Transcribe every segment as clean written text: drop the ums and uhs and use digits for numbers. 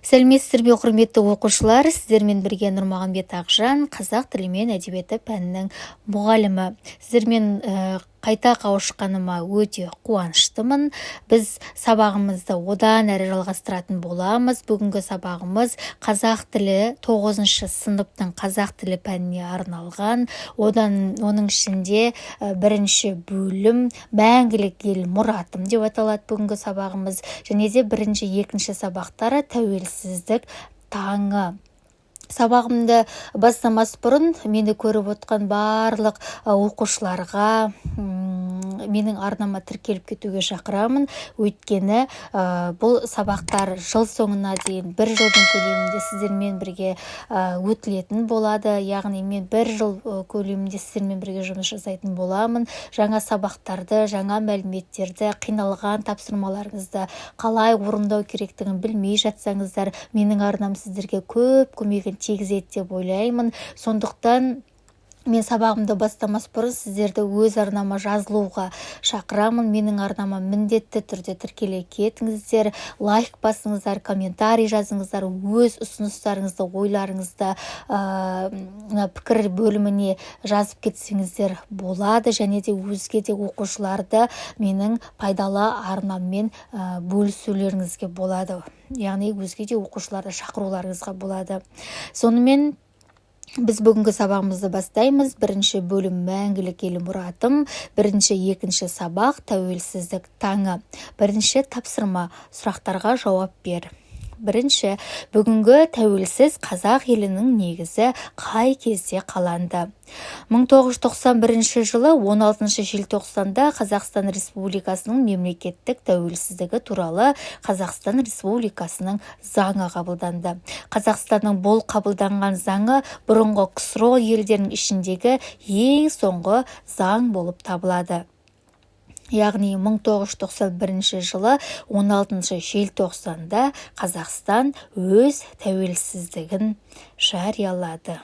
Сәлеметсіздер ме, құрметті оқушылар, сіздермен бірге Нұрмағамбет Ақжан, қазақ тілі мен әдебиеті пәнінің мұғалімі. Сіздермен қайта қауышқаныма өте қуаныштымын. Біз сабағымызды одан әрі жалғастыратын боламыз. Бүгінгі сабағымыз қазақ тілі 9 сыныптың қазақ тілі пәніне арналған. Оның ішінде бірінші бөлім мәңгілік ел мұратым деп аталады бүгінгі сабағымыз. Және де бірінші, екінші сабақтары тәуелсіздік таңы. Сабағымды бастамас бұрын мені көріп отқан барлық оқушыларға менің арнама тіркеліп кетуге шақырамын. Өйткені бұл сабақтар жыл соңына дейін бір жылдың көлемінде сіздермен бірге өтілетін болады. Яғни мен бір жыл көлемінде сіздермен бірге жұмыс жасайтын боламын. Жаңа сабақтарды, жаңа мәліметтерді, қиналған тапсырмаларыңызды қалай орындау керектігін білмей жатсаңыздар, менің арнам сіздерге көп көмегін тигізеді деп ойлаймын. Сондықтан мен сабағымды бастамас бұрын сіздерді өз арнама жазылуға шақырамын. Менің арнама міндетті түрде тіркеле кетіңіздер, лайк басыңыздар, комментарий жазыңыздар, өз ұсыныстарыңызды, ойларыңызды пікір бөліміне жазып кетсеңіздер болады. Және де өзге де оқушыларды менің пайдалы арнаммен бөлісулеріңізге болады. Яғни өзге де оқушыларды шақыруларыңызға болады. Сонымен біз бүгінгі сабағымызды бастаймыз. Бірінші бөлім мәңгілік ел мұратым. Бірінші, екінші сабақ тәуелсіздік таңы. Бірінші тапсырма, сұрақтарға жауап бер. Бірінші, бүгінгі тәуелсіз қазақ елінің негізі қай кезде қаланды? 1991 жылы 16 желтоқсанда Қазақстан Республикасының мемлекеттік тәуелсіздігі туралы Қазақстан Республикасының заңы қабылданды. Қазақстанның бұл қабылданған заңы бұрынғы КСРО елдерінің ішіндегі ең соңғы заң болып табылады. Яғни 1991 жылы 16 желтоқсанда Қазақстан өз тәуелсіздігін жариялады.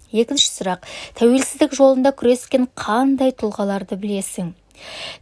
Екінші сұрақ. Тәуелсіздік жолында күрескен қандай тұлғаларды білесің?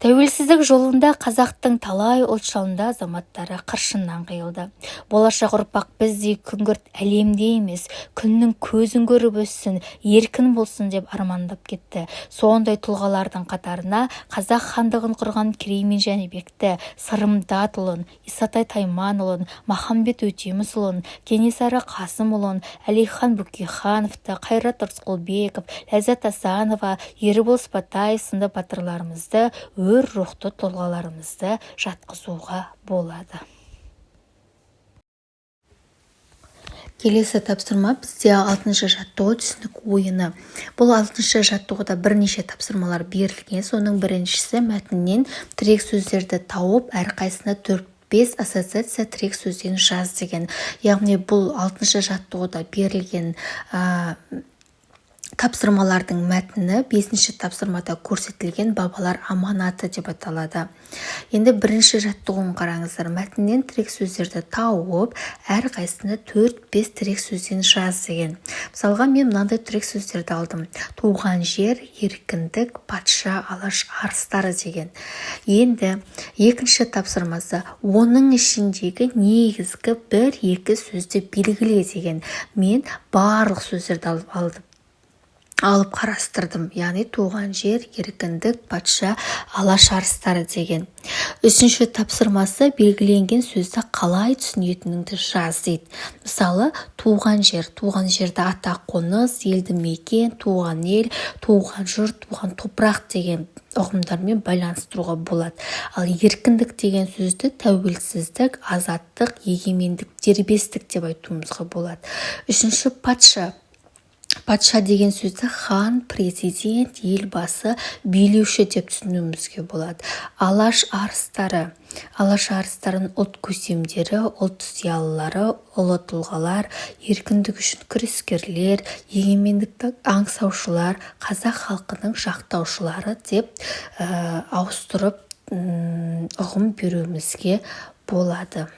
Тәуелсіздік жолында қазақтың талай ұлтжалында азаматтары қыршыннан қиылды. Болашақ ұрпақ біздей күңгірт әлемде емес, күннің көзін көріп өссін, еркін болсын деп армандап кетті. Сондай тұлғалардың қатарына қазақ хандығын құрған Керей мен Жәнібекті, Сырым Датұлын, Исатай Тайманұлын, Махамбет Өтемісұлын, Кенесары Қасымұлын, Әлихан Бөкейхановты, Қайрат Рысқұлбеков, Ләззат Асанова, Ербол Сыпатай сынды батырларымызды, өр рухты тұлғаларымызды жатқызуға болады. Келесі тапсырма бізде 6-шы жаттығу түсінік ойыны. Бұл 6-шы жаттығуда бірнеше тапсырмалар берілген. Соның біріншісі мәтіннен тірек сөздерді тауып, әрқайсына 4-5 ассоциация тірек сөзден жаз деген. Яғни бұл 6-шы жаттығуда берілген тапсырмалардың мәтіні 5-ші тапсырмада көрсетілген бабалар аманаты деп аталады. Енді бірінші жаттығуын қараңыздар. Мәтіннен тірек сөздерді тауып, әрқайсысына 4-5 тірек сөзден жаз деген. Мысалға мен мынандай тірек сөздерді алдым. Туған жер, еркіндік, патша, алаш арыстары деген. Енді екінші тапсырмасы оның ішіндегі негізгі 1-2 сөзді белгіле деген. Мен барлық сөздерді алып қарастырдым. Яғни туған жер, еркіндік, патша, алаш арыстары деген. Үшінші тапсырмасы белгіленген сөзді қалай түсінетініңді жаз дейді. Мысалы, туған жер, туған жерді ата қоныс, елді мекен, туған ел, туған жұрт, туған топырақ деген ұғымдармен байланыстыруға болады. Ал еркіндік деген сөзді тәуелсіздік, азаттық, егемендік, дербестік деп айтуымызға болады. Үшінші патша. Патша деген сөзді хан, президент, елбасы, билеуші деп түсінуімізге болады. Алаш арыстары. Алаш арыстарын ұлт көсемдері, ұлт зиялылары, ұлы тұлғалар, еркіндік үшін күрескерлер, егемендікті аңсаушылар, қазақ халқының жақтаушылары деп ауыстырып ұғым беруімізге болады.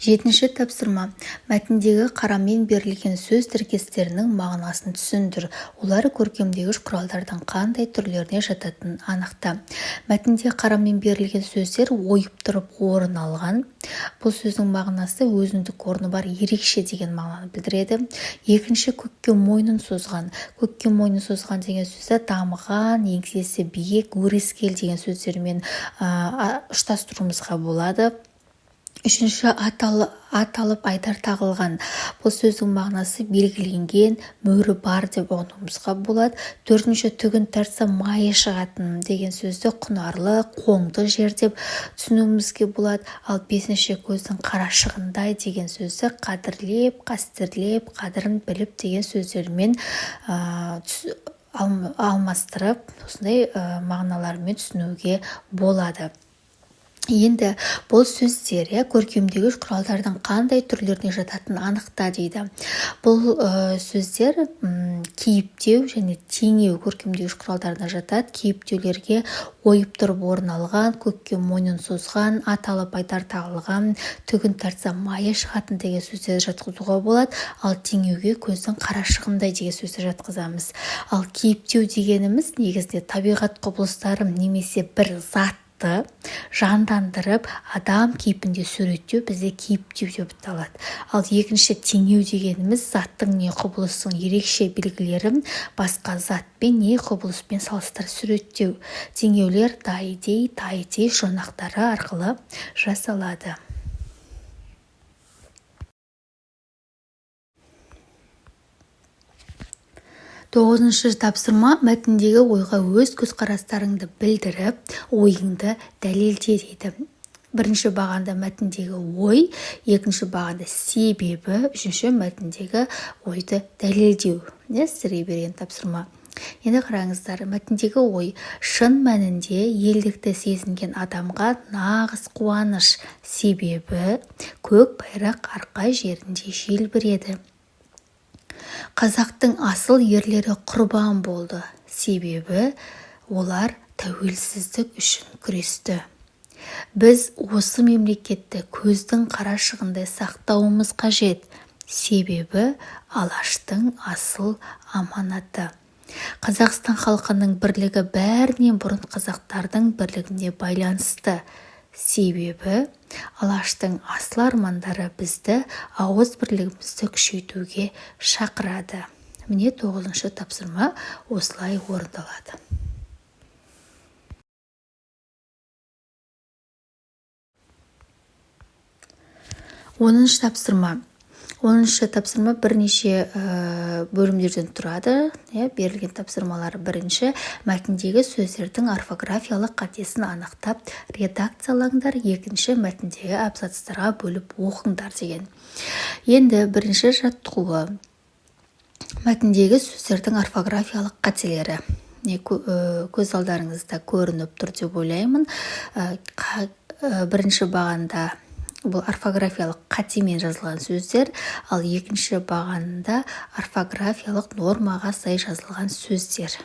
Жетінші тапсырма. Мәтіндегі қарамен берілген сөз тіркестерінің мағынасын түсіндір. Олар көркемдегіш құралдардың қандай түрлеріне жататынын анықта. Мәтінде қарамен берілген сөздер ойып тұрып орын алған. Бұл сөздің мағынасы өзіндік орны бар ерекше деген мағынаны білдіреді. Екінші, көкке мойнын созған. Көкке мойнын созған деген сөзді дамыған, еңсесі биік, өрескел деген сөздермен ұштастыруымызға болады. Үшінші, ат алып айдар тағылған. Бұл сөздің мағынасы белгіленген, мөрі бар деп ұғынуымызға болады. Төртінші, түгін тартса майы шығатын деген сөзді құнарлы, қоңды жер деп түсінуімізге болады. Ал бесінші, көздің қарашығындай деген сөзді қадірлеп, қастерлеп, қадірін біліп деген сөздермен алмастырып, осындай мағыналармен түсінуге болады. Енді бұл сөздер көркемдегіш құралдардың қандай түрлеріне жататынын анықта дейді. Бұл сөздер кейіптеу және теңеу көркемдегіш құралдарына жатады. Кейіптеулерге ойып тұрып орын алған, көкке мойнын созған, ат алып айдар тағылған, түгін тартса майы шығатын деген сөздерді жатқызуға болады. Ал теңеуге көздің қарашығындай деген сөзді жатқызамыз. Ал кейіптеу дегеніміз негізінде табиғат құбылыстары немесе бір зат жандандырып, адам кейпінде суреттеу бізде кейіптеу деп аталады. Ал екінші, теңеу дегеніміз заттың не құбылыстың ерекше белгілерін басқа затпен не құбылыспен салыстырып суреттеу. Теңеулер дайдей, тайдей жұрнақтары арқылы жасалады. 9-шы тапсырма. Мәтіндегі ойға өз көзқарастарыңды білдіріп, ойыңды дәлелде дейді. Бірінші бағанда мәтіндегі ой, екінші бағанда себебі, үшінші мәтіндегі ойды дәлелдеу. Сіздерге берген тапсырма. Енді қараңыздар, мәтіндегі ой шын мәнінде елдікті сезінген адамға нағыз қуаныш, себебі көк байрақ арқа жерінде желбіреді. Қазақтың асыл ерлері құрбан болды, себебі олар тәуелсіздік үшін күресті. Біз осы мемлекетті көздің қарашығындай сақтауымыз қажет, себебі Алаштың асыл аманаты. Қазақстан халқының бірлігі бәрінен бұрын қазақтардың бірлігіне байланысты, себебі Алаштың асыл армандары бізді ауыз бірлігімізді күшейтуге шақырады. Міне 9-шы тапсырма осылай орындалады. 10-шы тапсырма. 10-шы тапсырма бірнеше бөлімдерден тұрады. Берілген тапсырмалар: бірінші, мәтіндегі сөздердің орфографиялық қатесін анықтап редакциялаңдар. Екінші, мәтіндегі абзацтарға бөліп оқыңдар деген. Енді бірінші жаттығуы: мәтіндегі сөздердің орфографиялық қателері. Көз алдарыңызда көрініп тұр деп ойлаймын. Бірінші бағанда бұл орфографиялық қатемен жазылған сөздер, ал екінші бағанда орфографиялық нормаға сай жазылған сөздер.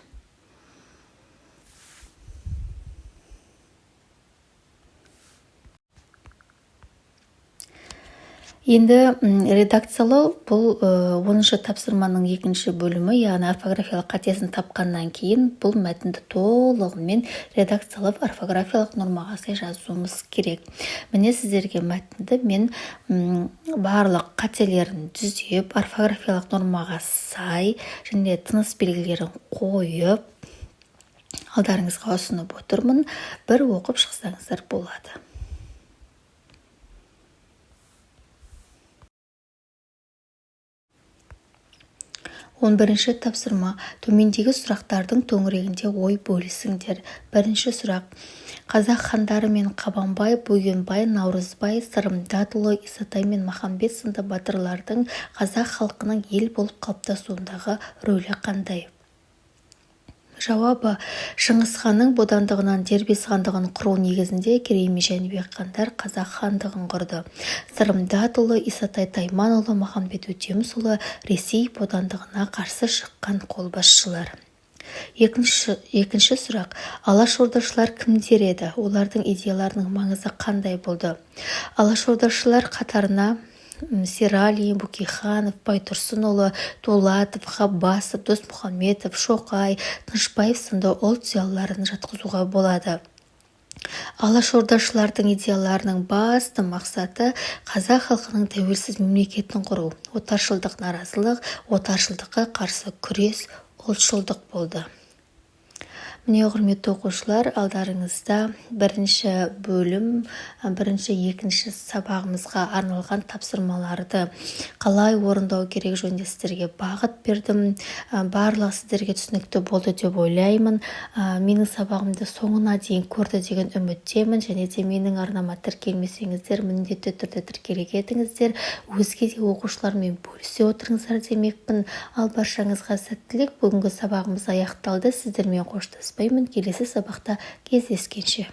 Енді редакциялау бұл 10-шы тапсырманың екінші бөлімі, яғни орфографиялық қатесін тапқаннан кейін бұл мәтінді толығымен редакциялап орфографиялық нормаға сай жазуымыз керек. Міне сіздерге мәтінді мен барлық қателерін түзеп, орфографиялық нормаға сай және тыныс белгілерін қойып алдарыңызға ұсынып отырмын. Бір оқып шықсаңыздар болады. 11-ші тапсырма. Төмендегі сұрақтардың төңірегінде ой бөлісіңдер. Бірінші сұрақ: қазақ хандары мен Қабанбай, Бөгенбай, Наурызбай, Сырымдатұлы, Исатай мен Махамбет сынды батырлардың қазақ халқының ел болып қалыптасуындағы рөлі қандай? Жауабы: Шыңғыс ханның бодандығынан Дербес хандығын құру негізінде Керей мен Жәнібек хандар қазақ хандығын құрды. Сырымдатұлы, Исатай Тайманұлы, Махамбет Өтемісұлы Ресей бодандығына қарсы шыққан қолбасшылар. Екінші сұрақ. Алашордашылар кімдер еді? Олардың идеяларының маңызы қандай болды? Алашордашылар қатарына Сералин, Бөкейханов, Байтұрсынұлы, Дулатов, Ғаббасов, Досмұхамедов, Шоқай, Тынышпаев сынды ұлт зиялыларын жатқызуға болады. Алашордашылардың идеяларының басты мақсаты қазақ халқының тәуелсіз мемлекетін құру, отаршылдық наразылық, отаршылдыққа қарсы күрес, ұлтшылдық болды. Міне, құрметті оқушылар, алдарыңызда бірінші бөлім, екінші сабағымызға арналған тапсырмаларды қалай орындау керек жөнінде сіздерге бағыт бердім. Барлығы сіздерге түсінікті болды деп ойлаймын. Менің сабағымды соңына дейін көрді деген үміттемін, және де менің арнама тіркелмесеңіздер, міндетті түрде тіркеле кетіңіздер. Өзге де оқушылармен бөлісе отырыңыздар демекпін. Ал баршаңызға сәттілік. Бүгінгі сабағымыз аяқталды. Сіздермен қоштаспаймын. Келесі сабақта кездескенше.